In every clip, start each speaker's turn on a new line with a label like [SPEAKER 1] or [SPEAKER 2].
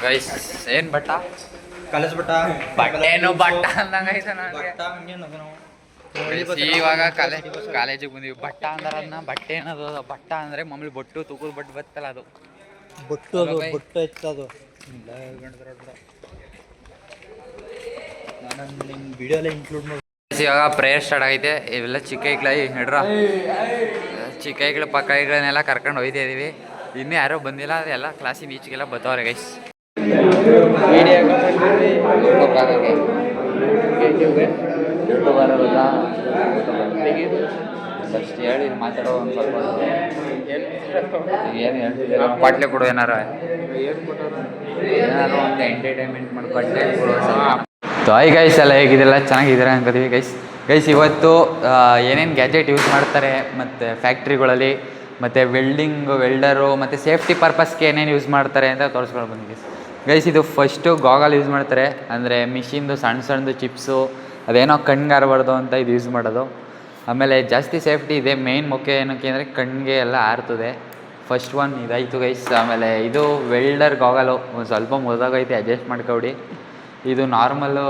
[SPEAKER 1] Guys ಏನು but
[SPEAKER 2] college but
[SPEAKER 1] ಬಟ್ಟೆನು but ಅಂದಂಗೈತೆ ನನಗೆ. ಇವಾಗ ಕಾಲೇಜಿಗೆ ಬಂದೀವಿ. ಬಟ್ಟ ಅಂದ್ರೆ ಅದನ್ನ ಬಟ್ಟೆ ಏನದು ಬಟ್ಟ ಅಂದರೆ ಮಾಮೂಲಿ ಬೊಟ್ಟು ತೂಕದ ಬಟ್ಟು ಬರ್ತಲ್ಲ ಅದು
[SPEAKER 2] ಬೊಟ್ಟು. ಅದು ಬೊಟ್ಟು ಹೆಚ್ಚದು ನಿಮ್ಮ ವಿಡಿಯೋಲ್ಲ ಇನ್ಕ್ಲೂಡ್ ಮಾಡಿ.
[SPEAKER 1] ಇವಾಗ ಪ್ರೇಯರ್ ಸ್ಟಾರ್ಟ್ ಆಗೈತೆ. ಇವೆಲ್ಲ ಚಿಕ್ಕ ಐಕ್ಳ ಹಿಡ್ರ ಚಿಕ್ಕ ಐಕ್ಳ ಪಕ್ಕ ಐಕ್ಳನ್ನೆಲ್ಲ ಕರ್ಕೊಂಡು ಹೋಯ್ತಾ ಇದೀವಿ. ಇನ್ನೂ ಯಾರೋ ಬಂದಿಲ್ಲ, ಎಲ್ಲ ಕ್ಲಾಸಿನ ಈಚೆಗೆಲ್ಲ ಬತ್ತವ್ರೆ ಗೈಸ್. ಫಸ್ಟ್ ಹೇಳಿ ಮಾತಾಡೋ ಒಂದು ಸ್ವಲ್ಪ ಏನು ಹೇಳ್ತಿದ್ದೀರ ಪಾಟ್ಲೆ ಕೊಡು. ಏನಾರು ಒಂದು ಎಂಟರ್ಟೈನ್ಮೆಂಟ್ ಮಾಡಿ ಪಾಟ್ಲೆ ಕೊಡು ಸ್ವಲ್ಪ. ಹಾಯ್ ಗೈಸ್, ಎಲ್ಲ ಹೇಗಿದೆಲ್ಲ ಚೆನ್ನಾಗಿದ್ದೀರಾ ಅನ್ಕೋತೀವಿ ಗೈಸ್. ಇವತ್ತು ಏನೇನು ಗ್ಯಾಜೆಟ್ ಯೂಸ್ ಮಾಡ್ತಾರೆ ಮತ್ತು ಫ್ಯಾಕ್ಟ್ರಿಗಳಲ್ಲಿ ಮತ್ತು ವೆಲ್ಡರು ಮತ್ತು ಸೇಫ್ಟಿ ಪರ್ಪಸ್ಗೆ ಏನೇನು ಯೂಸ್ ಮಾಡ್ತಾರೆ ಅಂತ ತೋರಿಸ್ಕೊಂಡು ಬಂದಿದ್ದೀವಿ ಗೈಸ್. ಇದು ಫಸ್ಟು ಗಾಗಲ್ ಯೂಸ್ ಮಾಡ್ತಾರೆ, ಅಂದರೆ ಮಿಷಿನ್ದು ಸಣ್ಣದು ಚಿಪ್ಸು ಅದೇನೋ ಕಣ್ಣಿಗೆ ಆರಬಾರ್ದು ಅಂತ ಇದು ಯೂಸ್ ಮಾಡೋದು. ಆಮೇಲೆ ಜಾಸ್ತಿ ಸೇಫ್ಟಿ ಇದೆ. ಮೇಯ್ನ್ ಮುಖ್ಯ ಏನಕ್ಕೆ ಅಂದರೆ ಕಣ್ಣಿಗೆ ಎಲ್ಲ ಆರ್ತದೆ. ಫಸ್ಟ್ ಒನ್ ಇದಾಯಿತು ಗೈಸ್. ಆಮೇಲೆ ಇದು ವೆಲ್ಡರ್ ಗಾಗಲು ಒಂದು ಸ್ವಲ್ಪ ಮುರಿದೋಗೈತೆ, ಅಡ್ಜಸ್ಟ್ ಮಾಡ್ಕೊಬಿಡಿ. ಇದು ನಾರ್ಮಲ್ಲು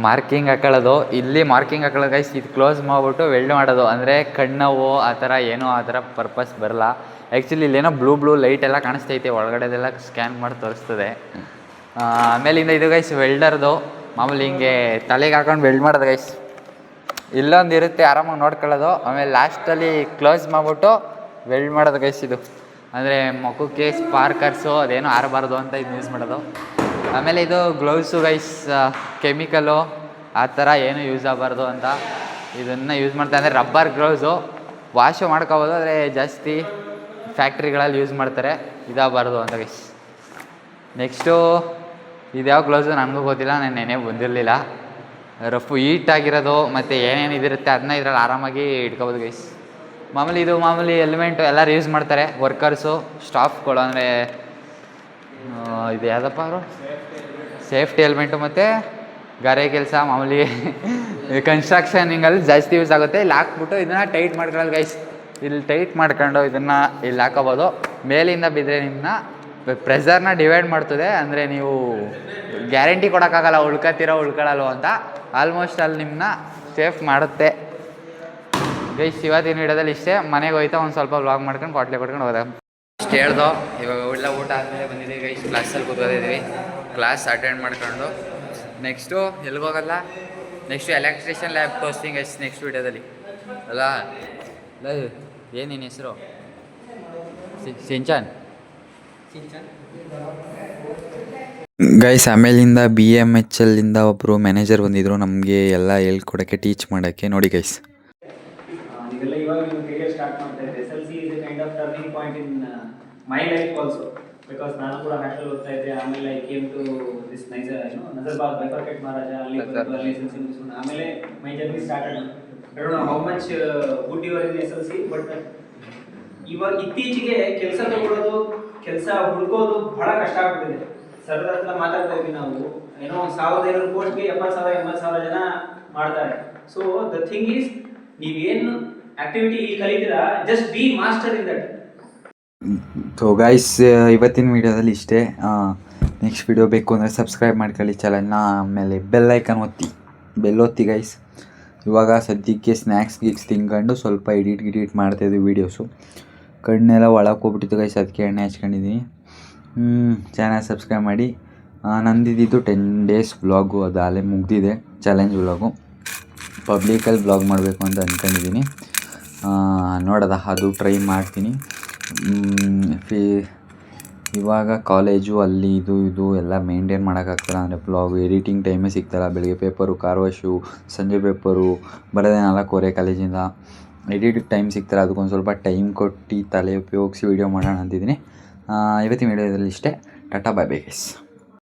[SPEAKER 1] ಮಾರ್ಕಿಂಗ್ ಹಾಕೊಳ್ಳೋದು. ಇಲ್ಲಿ ಮಾರ್ಕಿಂಗ್ ಹಾಕೊಳ್ಳೋದು ಗೈಸ್. ಇದು ಕ್ಲೋಸ್ ಮಾಡಿಬಿಟ್ಟು ವೆಲ್ಡ್ ಮಾಡೋದು, ಅಂದರೆ ಕಣ್ಣವು ಆ ಥರ ಏನೋ ಆ ಥರ ಪರ್ಪಸ್ ಬರಲ್ಲ. ಆ್ಯಕ್ಚುಲಿ ಇಲ್ಲೇನೋ ಬ್ಲೂ ಲೈಟ್ ಎಲ್ಲ ಕಾಣಿಸ್ತೈತೆ, ಒಳಗಡೆದೆಲ್ಲ ಸ್ಕ್ಯಾನ್ ಮಾಡಿ ತೋರಿಸ್ತದೆ. ಆಮೇಲಿಂದ ಇದು ಗೈಸ್ ವೆಲ್ಡರ್ದು ಮಾಮೂಲಿ ಹಿಂಗೆ ತಲೆಗೆ ಹಾಕೊಂಡು ವೆಲ್ಡ್ ಮಾಡೋದು ಗೈಸ್. ಇಲ್ಲೊಂದು ಇರುತ್ತೆ ಆರಾಮಾಗಿ ನೋಡ್ಕೊಳ್ಳೋದು. ಆಮೇಲೆ ಲಾಸ್ಟಲ್ಲಿ ಕ್ಲೋಸ್ ಮಾಡಿಬಿಟ್ಟು ವೆಲ್ಡ್ ಮಾಡೋದು ಗೈಸ್. ಇದು ಅಂದರೆ ಮುಖಕ್ಕೆ ಸ್ಪಾರ್ಕರ್ಸು ಅದೇನೋ ಆರಬಾರ್ದು ಅಂತ ಇದು ಯೂಸ್ ಮಾಡೋದು. ಆಮೇಲೆ ಇದು ಗ್ಲೌಸು ಗೈಸ್, ಕೆಮಿಕಲು ಆ ಥರ ಏನು ಯೂಸ್ ಆಗಬಾರ್ದು ಅಂತ ಇದನ್ನು ಯೂಸ್ ಮಾಡ್ತಾರೆ. ಅಂದರೆ ರಬ್ಬರ್ ಗ್ಲೌಸು ವಾಶು ಮಾಡ್ಕೋಬೋದು, ಆದರೆ ಜಾಸ್ತಿ ಫ್ಯಾಕ್ಟ್ರಿಗಳಲ್ಲಿ ಯೂಸ್ ಮಾಡ್ತಾರೆ, ಇದಾಗಬಾರ್ದು ಅಂತ ಗೈಸ್. ನೆಕ್ಸ್ಟು ಇದು ಯಾವ ಗ್ಲೌಸು ನನಗೂ ಗೊತ್ತಿಲ್ಲ, ನಾನು ನೆನೆ ಬಂದಿರಲಿಲ್ಲ. ರಫು ಹೀಟಾಗಿರೋದು ಮತ್ತು ಏನೇನು ಇದಿರುತ್ತೆ ಅದನ್ನ ಇದ್ರಲ್ಲಿ ಆರಾಮಾಗಿ ಇಟ್ಕೋಬೋದು ಗೈಸ್. ಮಾಮೂಲಿ ಎಲಿಮೆಂಟು ಎಲ್ಲರೂ ಯೂಸ್ ಮಾಡ್ತಾರೆ, ವರ್ಕರ್ಸು ಸ್ಟಾಫ್ಗಳು. ಅಂದರೆ ಇದು ಯಾವುದಪ್ಪ ಅವರು ಸೇಫ್ಟಿ ಹೆಲ್ಮೆಂಟು ಮತ್ತು ಗಾರೆ ಕೆಲಸ ಮಾಮೂಲಿ ಕನ್ಸ್ಟ್ರಕ್ಷನಿಂಗಲ್ಲಿ ಜಾಸ್ತಿ ಯೂಸ್ ಆಗುತ್ತೆ. ಇಲ್ಲಿ ಹಾಕ್ಬಿಟ್ಟು ಇದನ್ನು ಟೈಟ್ ಮಾಡ್ಕೊಳ್ಳೋದು ಗೈಸ್. ಇಲ್ಲಿ ಟೈಟ್ ಮಾಡ್ಕೊಂಡು ಇದನ್ನು ಇಲ್ಲಿ ಹಾಕೋಬೋದು. ಮೇಲಿಂದ ಬಿದ್ದರೆ ನಿಮ್ಮನ್ನ ಪ್ರೆಷರ್ನ ಡಿವೈಡ್ ಮಾಡ್ತದೆ. ಅಂದರೆ ನೀವು ಗ್ಯಾರಂಟಿ ಕೊಡೋಕ್ಕಾಗಲ್ಲ ಉಳ್ಕೊಳ್ಳಲ್ವ ಅಂತ. ಆಲ್ಮೋಸ್ಟ್ ಅಲ್ಲಿ ನಿಮ್ಮನ್ನ ಸೇಫ್ ಮಾಡುತ್ತೆ ಗೈಸ್. ಇವತ್ತಿನ ವಿಡಿಯೋದಲ್ಲಿ ಇಷ್ಟೇ. ಮನೆಗೆ ಹೋಯ್ತಾ ಒಂದು ಸ್ವಲ್ಪ ವ್ಲಾಗ್ ಮಾಡ್ಕೊಂಡು ಪಾಟ್ಲೆ ಕೊಟ್ಕೊಂಡು ಹೋದ ಅಷ್ಟು ಹೇಳ್ದೋ. ಇವಾಗ ಎಲ್ಲ ಊಟ ಆದಮೇಲೆ ಬಂದಿದ್ದೀವಿ ಗೈಸ್. ಕ್ಲಾಸಲ್ಲಿ ಕೂತ್ಕೊಂಡಿದ್ದೀವಿ. ಕ್ಲಾಸ್ ಅಟೆಂಡ್ ಮಾಡ್ಕೊಂಡು ನೆಕ್ಸ್ಟು ಎಲ್ಲಿಗೋಗಲ್ಲ, ನೆಕ್ಸ್ಟು ಎಲೆಕ್ಟ್ರಿಷಿಯನ್ ಲ್ಯಾಬ್ ತೋರಿಸ್ತೀನಿ ಗೈಸ್ ನೆಕ್ಸ್ಟ್ ವಿಡಿಯೋದಲ್ಲಿ. ಅಲ್ಲ ಏನು ನಿನ್ನ ಹೆಸರು? ಸಿಂಚಾನ್ ಗೈಸ್. ಆಮೇಲಿಂದ BMHLಂದ ಒಬ್ಬರು ಮ್ಯಾನೇಜರ್ ಬಂದಿದ್ದರು ನಮಗೆ ಎಲ್ಲ ಹೇಳ್ಕೊಡೋಕ್ಕೆ, ಟೀಚ್ ಮಾಡೋಕ್ಕೆ. ನೋಡಿ guys,
[SPEAKER 3] my life also, because ನಾನು ಕೂಡ ಹಾಸ್ಟೆಲ್ ಓದ್ತಾ ಇದ್ದೆ. ಆಮೇಲೆ I came to this Nazarbad ಬೈಫರ್ಕೆಟ್ ಮಹಾರಾಜ ಅಲ್ಲಿ ಲೈಸೆನ್ಸ್ ಮುಗಿಸ್ಕೊಂಡು ಆಮೇಲೆ my journey started. I don't know how much good you are in SLC, but ಇವಾಗ ಇತ್ತೀಚೆಗೆ ಕೆಲಸ ತಗೊಳ್ಳೋದು, ಕೆಲಸ ಹುಡುಕೋದು ಬಹಳ ಕಷ್ಟ ಆಗ್ಬಿಟ್ಟಿದೆ. ಸರ್ ಹತ್ರ ಮಾತಾಡ್ತಾ ಇದ್ವಿ ನಾವು, ಏನೋ 1500 ಪೋಸ್ಟ್ಗೆ 70,000 80,000 ಜನ ಮಾಡ್ತಾರೆ. ಸೊ ದ ಥಿಂಗ್ ಈಸ್, ನೀವೇನು ಆಕ್ಟಿವಿಟಿ ಕಲಿತೀರಾ, just be master in that.
[SPEAKER 1] So guys, ಇವತ್ತಿನ ವೀಡಿಯೋದಲ್ಲಿ ಇಷ್ಟೇ. ನೆಕ್ಸ್ಟ್ ವೀಡಿಯೋ ಬೇಕು ಅಂದರೆ ಸಬ್ಸ್ಕ್ರೈಬ್ ಮಾಡ್ಕೊಳ್ಳಿ ಚಾನಲ್ನ. ಆಮೇಲೆ ಬೆಲ್ ಐಕನ್ ಒತ್ತಿ ಗೈಸ್. ಇವಾಗ ಸದ್ಯಕ್ಕೆ ಸ್ನ್ಯಾಕ್ಸ್ ತಿನ್ಕೊಂಡು ಸ್ವಲ್ಪ ಎಡಿಟ್ ಮಾಡ್ತಾಯಿದ್ವಿ ವೀಡಿಯೋಸು. ಕಣ್ಣೆಲ್ಲ ಒಳಗೆ ಹೋಗ್ಬಿಟ್ಟಿತ್ತು ಗೈಸ್, ಅದಕ್ಕೆ ಎಣ್ಣೆ ಹಚ್ಕೊಂಡಿದ್ದೀನಿ. ಚಾನಲ್ ಸಬ್ಸ್ಕ್ರೈಬ್ ಮಾಡಿ. ನಂದಿದ್ದು 10 days ವ್ಲಾಗು, ಅದು ಅಲ್ಲೇ ಮುಗ್ದಿದೆ. ಚಾಲೆಂಜ್ ವ್ಲಾಗು ಪಬ್ಲಿಕಲ್ಲಿ ವ್ಲಾಗ್ ಮಾಡಬೇಕು ಅಂತ ಅಂದ್ಕೊಂಡಿದ್ದೀನಿ. ನೋಡೋದ ಅದು ಟ್ರೈ ಮಾಡ್ತೀನಿ. ಇವಾಗ ಕಾಲೇಜು ಅಲ್ಲಿ ಇದು ಎಲ್ಲ ಮೇಂಟೈನ್ ಮಾಡೋಕ್ಕಾಗ್ತಲ್ಲ. ಅಂದರೆ ವ್ಲಾಗು ಎಡಿಟಿಂಗ್ ಟೈಮೇ ಸಿಗ್ತಲ್ಲ. ಬೆಳಗ್ಗೆ ಪೇಪರು, ಕಾರ್ ವಾಶು, ಸಂಜೆ ಪೇಪರು, ಬರೋದೇ 4:15 ಕಾಲೇಜಿಂದ. ಎಡಿಟಿಂಗ್ ಟೈಮ್ ಸಿಗ್ತಲ್ಲ, ಅದಕ್ಕೊಂದು ಸ್ವಲ್ಪ ಟೈಮ್ ಕೊಟ್ಟು ತಲೆ ಉಪಯೋಗಿಸಿ ವೀಡಿಯೋ ಮಾಡೋಣ ಅಂತಿದ್ದೀನಿ. ಇವತ್ತಿನ ವೀಡಿಯೋದಲ್ಲಿ ಇಷ್ಟೇ. Tata, bye bye guys.